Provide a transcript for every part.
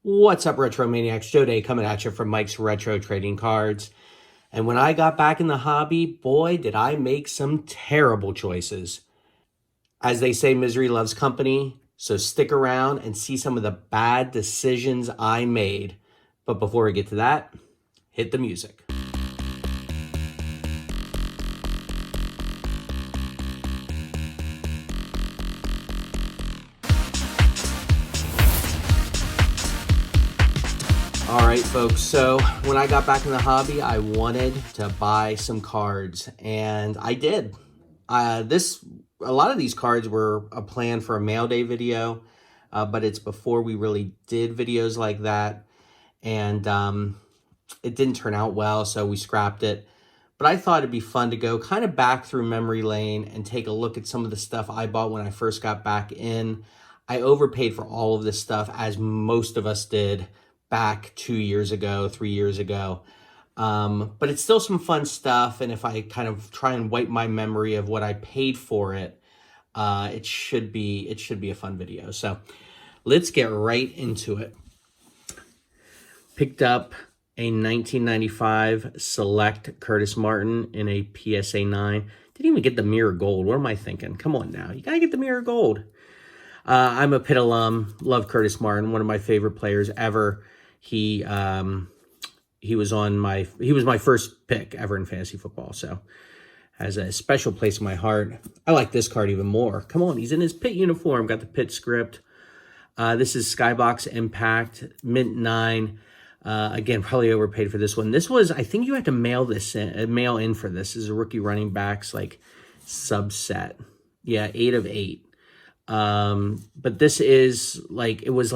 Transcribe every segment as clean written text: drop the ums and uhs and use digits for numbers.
What's up, Retro Maniacs? Joe Day coming at you from Mike's Retro Trading Cards. And when I got back in the hobby, boy, did I make some terrible choices. As they say, misery loves company, so stick around and see some of the bad decisions I made. But before we get to that, hit the music. All right, folks, so when I got back in the hobby, I wanted to buy some cards, and I did. A lot of these cards were a plan for a mail day video, but it's before we really did videos like that, and it didn't turn out well, so we scrapped it. But I thought it'd be fun to go kind of back through memory lane and take a look at some of the stuff I bought when I first got back in. I overpaid for all of this stuff, as most of us did back 2 years ago, 3 years ago. But it's still some fun stuff. And if I kind of try and wipe my memory of what I paid for it, it should be a fun video. So let's get right into it. Picked up a 1995 Select Curtis Martin in a PSA 9. Didn't even get the mirror gold. What am I thinking? Come on now. You got to get the mirror gold. I'm a Pitt alum. Love Curtis Martin, one of my favorite players ever. He was my first pick ever in fantasy football, so has a special place in my heart. I like this card even more. Come on, he's in his Pitt uniform, got the Pitt script. This is Skybox Impact, mint 9. Again, probably overpaid for this one. This was, I think you had to mail in for this. This is a rookie running backs like subset. Yeah, 8 of 8. But this is like, it was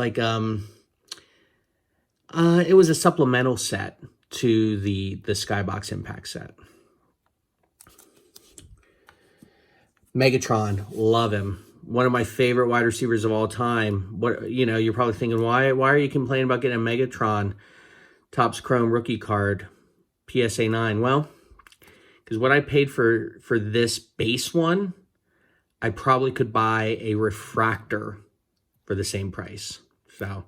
a supplemental set to the Skybox Impact set. Megatron, love him. One of my favorite wide receivers of all time. You're probably thinking, why are you complaining about getting a Megatron Topps Chrome rookie card, PSA 9? Well, because what I paid for this base one, I probably could buy a refractor for the same price. So,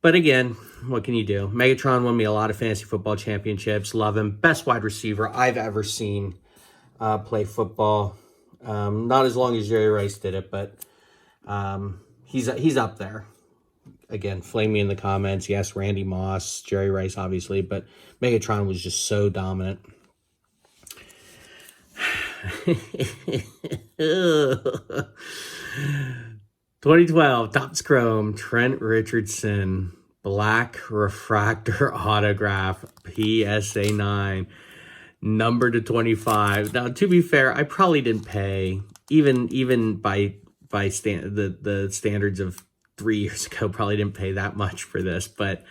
but again, what can you do? Megatron won me a lot of fantasy football championships. Love him. Best wide receiver I've ever seen play football. Not as long as Jerry Rice did it, but he's up there. Again, flame me in the comments. Yes, Randy Moss, Jerry Rice, obviously, but Megatron was just so dominant. 2012 Topps Chrome Trent Richardson black refractor autograph PSA 9 number to 25. Now, to be fair, I probably didn't pay even by the standards of 3 years ago. Probably didn't pay that much for this, but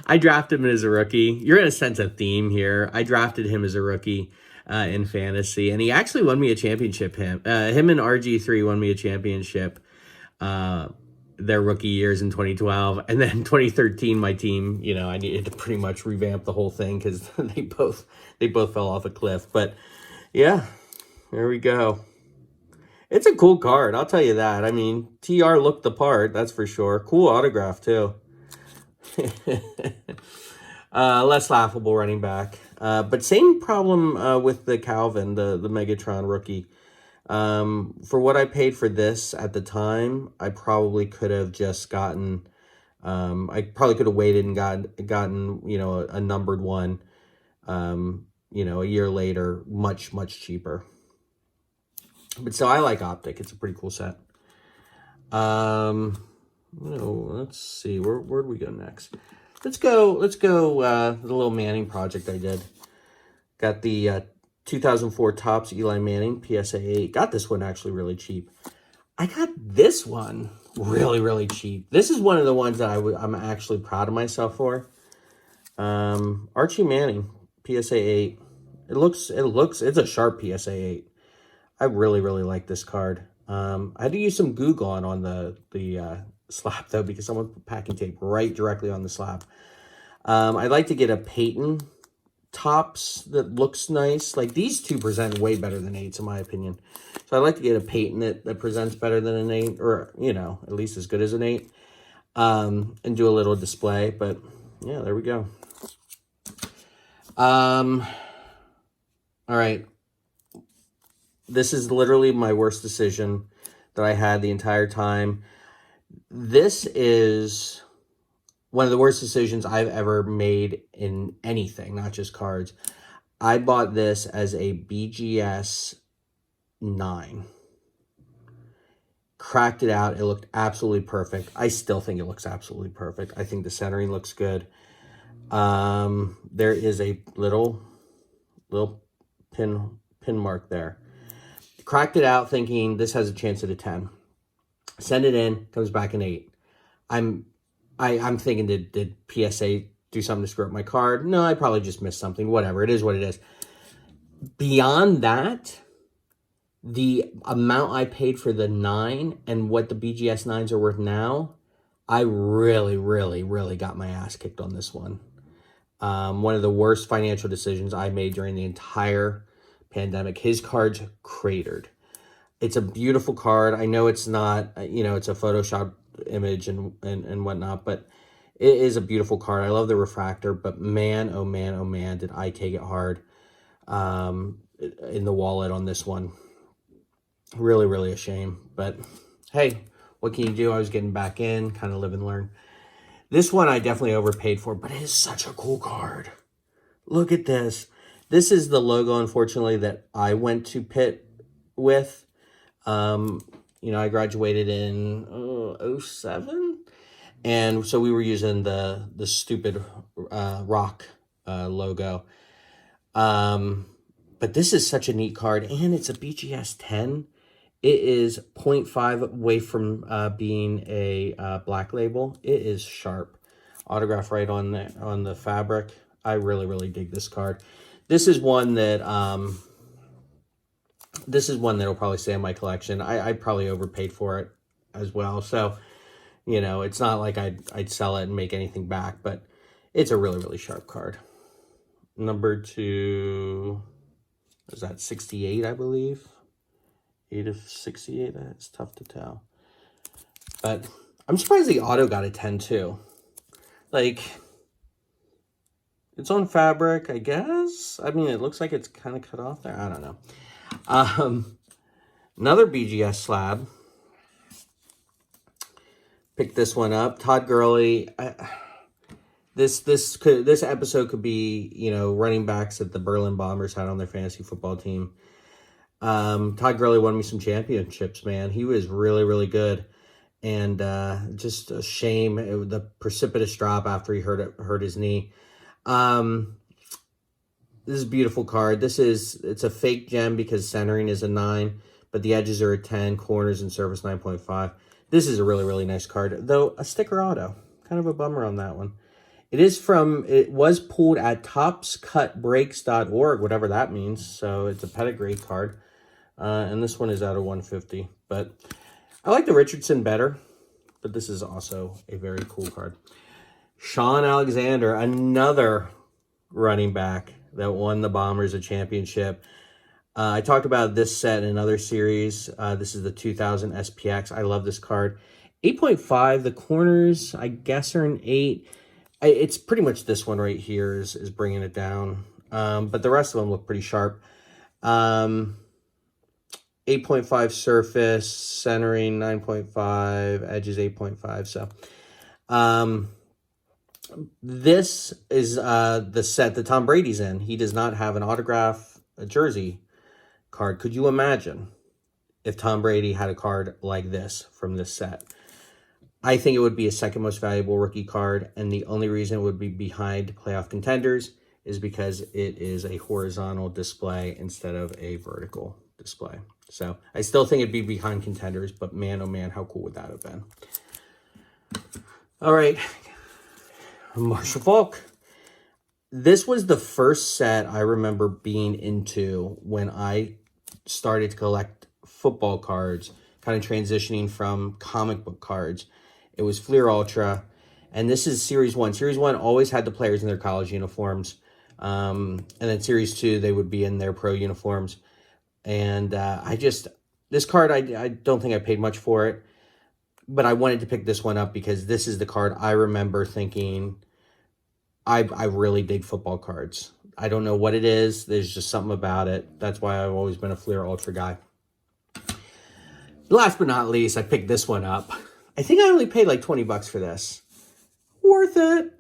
I drafted him as a rookie. You're going to sense a theme here. I drafted him as a rookie in fantasy, and he actually won me a championship. Him and RG3 won me a championship their rookie years in 2012. And then 2013, my team, I needed to pretty much revamp the whole thing because they both fell off a cliff. But yeah, there we go. It's a cool card, I'll tell you that. I mean, TR looked the part, that's for sure. Cool autograph, too. Less laughable running back. But same problem with the Calvin, the Megatron rookie. For what I paid for this at the time, I probably could have just gotten... I probably could have waited and gotten a numbered one, a year later, much cheaper. But so I like Optic. It's a pretty cool set. Let's see. Where do we go next? Let's go the little Manning project I did. Got the 2004 Topps Eli Manning PSA 8. Got this one actually really cheap. I got this one really cheap. This is one of the ones that I'm actually proud of myself for. Archie Manning PSA 8. It's a sharp PSA 8. I really like this card. I had to use some glue gun on the slab though, because someone put packing tape right directly on the slab. I'd like to get a Peyton tops that looks nice. Like these two present way better than 8s in my opinion. So I'd like to get a patent that presents better than an 8, or, you know, at least as good as an 8. And do a little display, but yeah, there we go. All right. This is literally my worst decision that I had the entire time. This is one of the worst decisions I've ever made in anything, not just cards. I bought this as a BGS 9. Cracked it out. It looked absolutely perfect. I still think it looks absolutely perfect. I think the centering looks good. There is a little pin mark there. Cracked it out thinking this has a chance at a 10. Send it in, comes back an 8. I'm thinking, did PSA do something to screw up my card? No, I probably just missed something. Whatever. It is what it is. Beyond that, the amount I paid for the 9 and what the BGS 9s are worth now, I really, really, really got my ass kicked on this one. One of the worst financial decisions I made during the entire pandemic. His cards cratered. It's a beautiful card. I know it's not, you know, it's a Photoshop image and whatnot, but it is a beautiful card. I love the refractor, but man, oh man, oh man, did I take it hard in the wallet on this one. Really, really a shame. But hey, what can you do? I was getting back in, kind of live and learn. This one I definitely overpaid for, but it is such a cool card. Look at this. This is the logo, unfortunately, that I went to Pitt with. You know, I graduated in 07. And so we were using the stupid rock logo. But this is such a neat card, and it's a BGS 10. It is 0.5 away from being a black label. It is sharp. Autograph right on the fabric. I really, really dig this card. This is one that will probably stay in my collection. I probably overpaid for it as well. So, you know, it's not like I'd sell it and make anything back, but it's a really, really sharp card. Number 2, is that 68, I believe? 8 of 68, that's tough to tell. But I'm surprised the auto got a 10 too. Like, it's on fabric, I guess. I mean, it looks like it's kind of cut off there. I don't know. Another BGS slab. Picked this one up. Todd Gurley. This episode could be, you know, running backs that the Berlin Bombers had on their fantasy football team. Todd Gurley won me some championships, man. He was really, really good. And just a shame, the precipitous drop after he hurt his knee. This is a beautiful card. It's a fake gem because centering is a 9, but the edges are a 10, corners and surface 9.5. This is a really, really nice card, though a sticker auto. Kind of a bummer on that one. It was pulled at topscutbreaks.org, whatever that means. So it's a pedigree card. And this one is out of 150. But I like the Richardson better. But this is also a very cool card. Sean Alexander, another running back that won the Bombers a championship. I talked about this set in another series. This is the 2000 SPX. I love this card. 8.5. The corners, I guess, are an 8. It's pretty much this one right here is bringing it down. But the rest of them look pretty sharp. 8.5 surface, centering 9.5, edges 8.5. So this is the set that Tom Brady's in. He does not have an autograph jersey card. Could you imagine if Tom Brady had a card like this from this set? I think it would be a second most valuable rookie card, and the only reason it would be behind playoff contenders is because it is a horizontal display instead of a vertical display. So I still think it'd be behind contenders, but man, oh man, how cool would that have been? All right, Marshall Faulk. This was the first set I remember being into when I started to collect football cards, kind of transitioning from comic book cards. It was Fleer Ultra, and this is Series 1. Series 1 always had the players in their college uniforms. And then Series 2, they would be in their pro uniforms. And this card, I don't think I paid much for it. But I wanted to pick this one up because this is the card I remember thinking, I really dig football cards. I don't know what it is. There's just something about it. That's why I've always been a Fleer Ultra guy. Last but not least, I picked this one up. I think I only paid like 20 bucks for this. Worth it.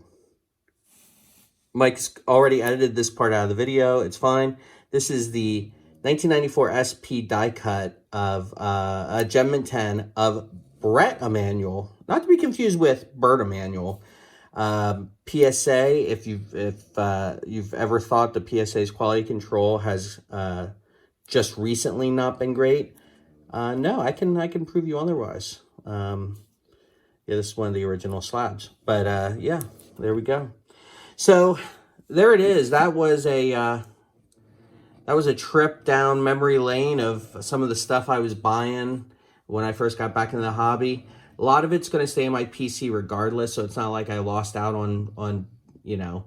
Mike's already edited this part out of the video. It's fine. This is the 1994 SP die cut of a Gem 10 of Brett Emanuel. Not to be confused with Bert Emanuel. PSA, if you've ever thought the PSA's quality control has just recently not been great, no, I can prove you otherwise. Yeah, this is one of the original slabs. But yeah, there we go. So there it is. That was a trip down memory lane of some of the stuff I was buying when I first got back into the hobby. A lot of it's going to stay in my PC regardless, so it's not like I lost out on you know,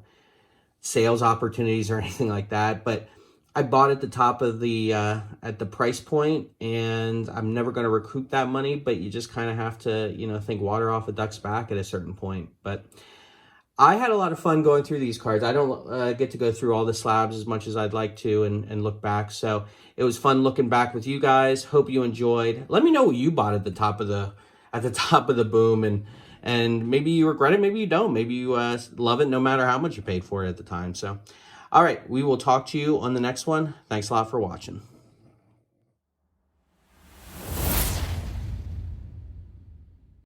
sales opportunities or anything like that. But I bought at the top of the at the price point, and I'm never going to recoup that money. But you just kind of have to, you know, think water off a duck's back at a certain point. But I had a lot of fun going through these cards. I don't get to go through all the slabs as much as I'd like to and look back. So it was fun looking back with you guys. Hope you enjoyed. Let me know what you bought at the top of the boom, and maybe you regret it, maybe you don't. Maybe you love it no matter how much you paid for it at the time. So, all right, we will talk to you on the next one. Thanks a lot for watching.